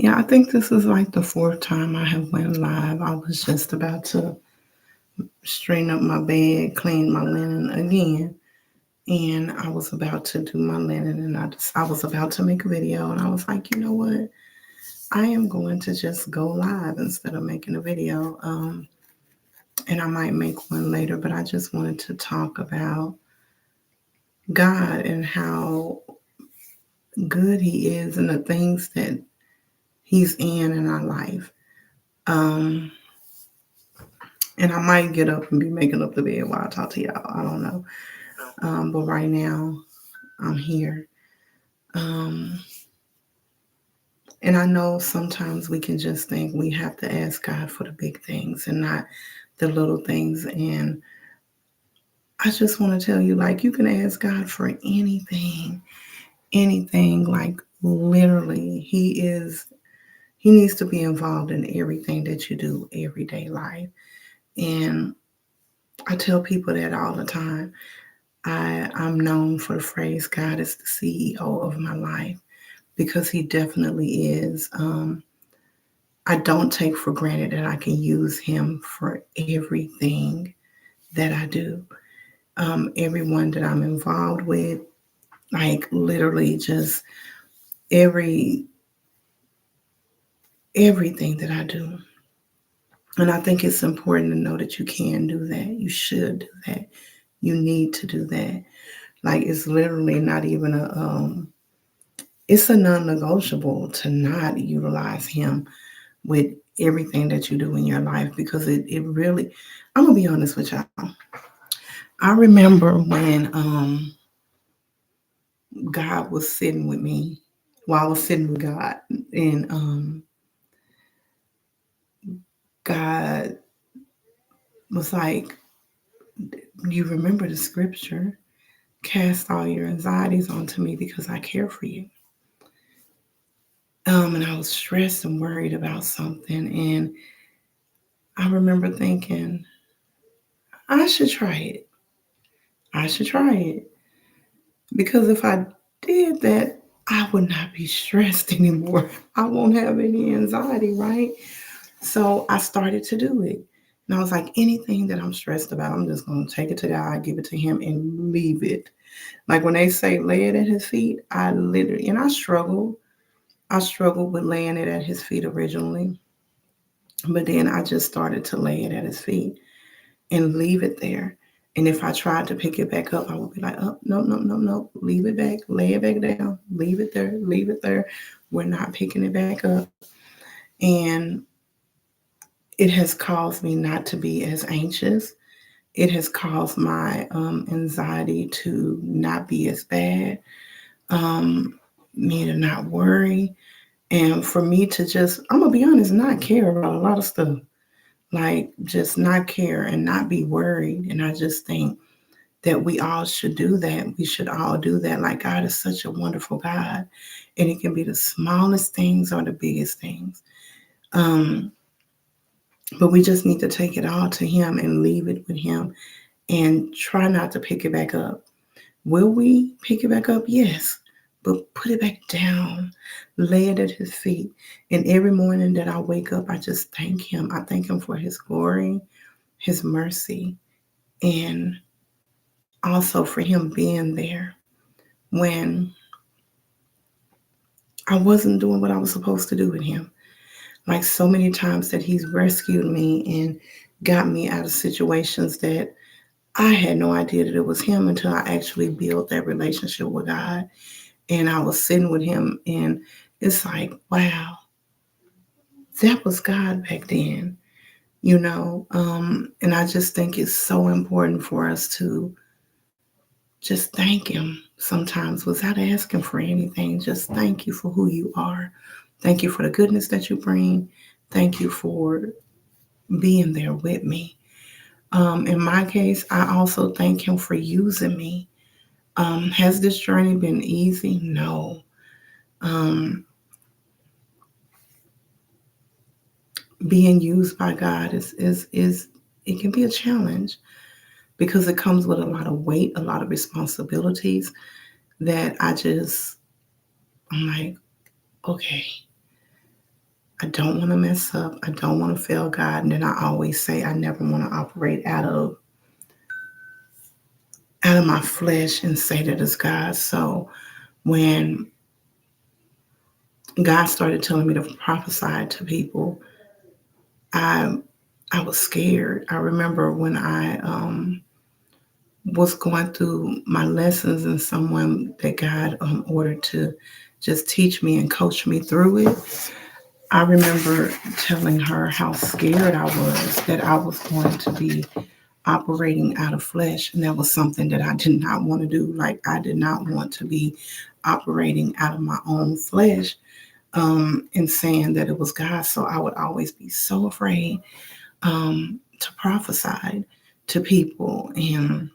Yeah, I think this is like the fourth time I have went live. I was just about to straighten up my bed, clean my linen again, and I was about to do my linen, and I was about to make a video, and I was like, you know what? I am going to just go live instead of making a video. And I might make one later, but I just wanted to talk about God and how good He is and the things that He's in our life. Um, and I might get up and be making up the bed while I talk to y'all. I don't know. But right now, I'm here. Um, and I know sometimes we can just think we have to ask God for the big things and not the little things. And I just want to tell you, like, you can ask God for anything, like, literally. He needs to be involved in everything that you do, everyday life. And I tell people that all the time. I'm known for the phrase, God is the CEO of my life, because He definitely is. I don't take for granted that I can use Him for everything that I do. Everyone that I'm involved with, like, literally just every everything that I do. And I think it's important to know that you can do that. You should do that. You need to do that. Like, it's literally not even it's a non-negotiable to not utilize Him with everything that you do in your life, because it really, I'm gonna be honest with y'all. I remember when God was sitting with me while I was sitting with God, and God was like, you remember the scripture, cast all your anxieties onto me because I care for you. And I was stressed and worried about something, and I remember thinking, I should try it. I should try it. Because if I did that, I would not be stressed anymore. I won't have any anxiety, right? So I started to do it. And I was like, anything that I'm stressed about, I'm just going to take it to God, give it to Him, and leave it. Like when they say lay it at His feet, I literally, and I struggled. I struggled with laying it at His feet originally. But then I just started to lay it at His feet and leave it there. And if I tried to pick it back up, I would be like, oh, no, no, no, no, leave it back, lay it back down, leave it there, leave it there. We're not picking it back up. And it has caused me not to be as anxious. It has caused my anxiety to not be as bad, me to not worry, and for me to just, I'm going to be honest, not care about a lot of stuff. Like, just not care and not be worried. And I just think that we all should do that. We should all do that. Like, God is such a wonderful God, and it can be the smallest things or the biggest things. Um, but we just need to take it all to Him and leave it with Him and try not to pick it back up. Will we pick it back up? Yes. But put it back down, lay it at His feet. And every morning that I wake up, I just thank Him. I thank Him for His glory, His mercy, and also for Him being there when I wasn't doing what I was supposed to do with Him. Like, so many times that He's rescued me and got me out of situations that I had no idea that it was Him until I actually built that relationship with God. And I was sitting with Him, and it's like, wow, that was God back then, you know? And I just think it's so important for us to just thank Him sometimes without asking for anything. Just thank you for who you are. Thank you for the goodness that you bring. Thank you for being there with me. In my case, I also thank Him for using me. Has this journey been easy? No. Um, Being used by God is it can be a challenge because it comes with a lot of weight, a lot of responsibilities that I'm like, okay, I don't want to mess up. I don't want to fail God. And then I always say I never want to operate out of my flesh and say that it's God. So when God started telling me to prophesy to people, I I was scared. I remember when I was going through my lessons and someone that God ordered to just teach me and coach me through it. I remember telling her how scared I was that I was going to be operating out of flesh. And that was something that I did not want to do. Like, I did not want to be operating out of my own flesh and saying that it was God. So I would always be so afraid to prophesy to people. And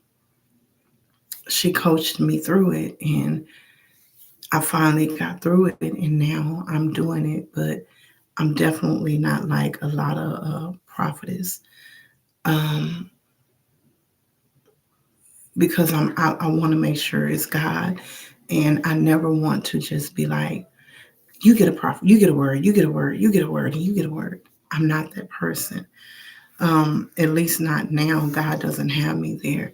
she coached me through it. And I finally got through it. And now I'm doing it. But I'm definitely not like a lot of prophetess. Um, because I want to make sure it's God, and I never want to just be like, you get a prophet, you get a word, you get a word, you get a word, and you get a word. I'm not that person. At least not now. God doesn't have me there.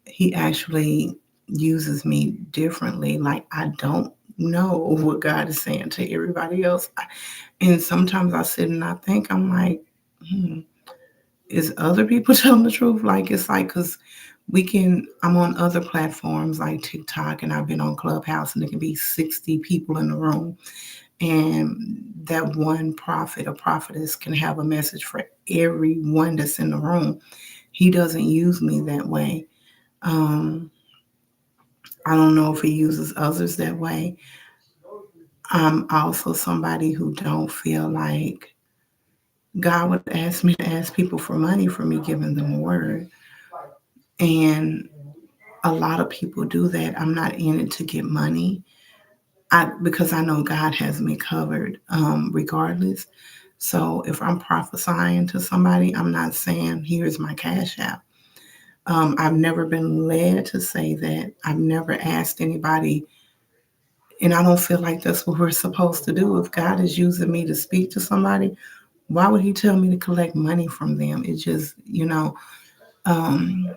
He actually uses me differently. Like, I don't know what God is saying to everybody else, and sometimes I sit and I think, I'm like, hmm, is other people telling the truth? Like, it's like, because I'm on other platforms like TikTok, and I've been on Clubhouse, and there can be 60 people in the room. And that one prophet or prophetess can have a message for everyone that's in the room. He doesn't use me that way. Um, I don't know if he uses others that way. I'm also somebody who don't feel like God would ask me to ask people for money for me giving them a word. And a lot of people do that. I'm not in it to get money. Because I know God has me covered, regardless. So if I'm prophesying to somebody, I'm not saying, here's my cash app. I've never been led to say that. I've never asked anybody, and I don't feel like that's what we're supposed to do. If God is using me to speak to somebody, why would He tell me to collect money from them? It just, um,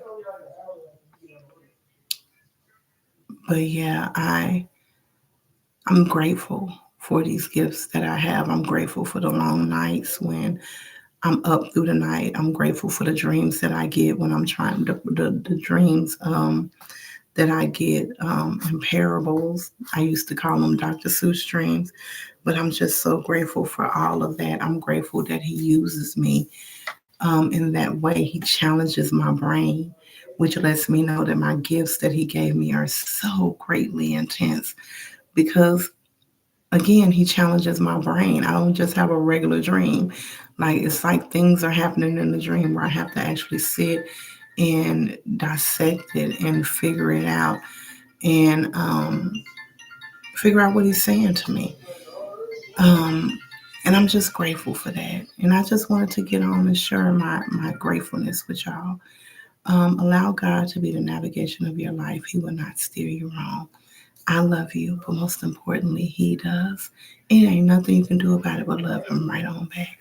but yeah, I'm grateful for these gifts that I have. I'm grateful for the long nights when I'm up through the night. I'm grateful for the dreams that I get when I'm trying the dreams that I get in parables. I used to call them Dr. Seuss dreams, but I'm just so grateful for all of that. I'm grateful that He uses me in that way. He challenges my brain, which lets me know that my gifts that He gave me are so greatly intense because, again, He challenges my brain. I don't just have a regular dream. Like, it's like things are happening in the dream where I have to actually sit and dissect it and figure it out, and figure out what He's saying to me. Um, and I'm just grateful for that. And I just wanted to get on and share my gratefulness with y'all. Allow God to be the navigation of your life. He will not steer you wrong. I love you, but most importantly, He does. It ain't nothing you can do about it but love Him right on back.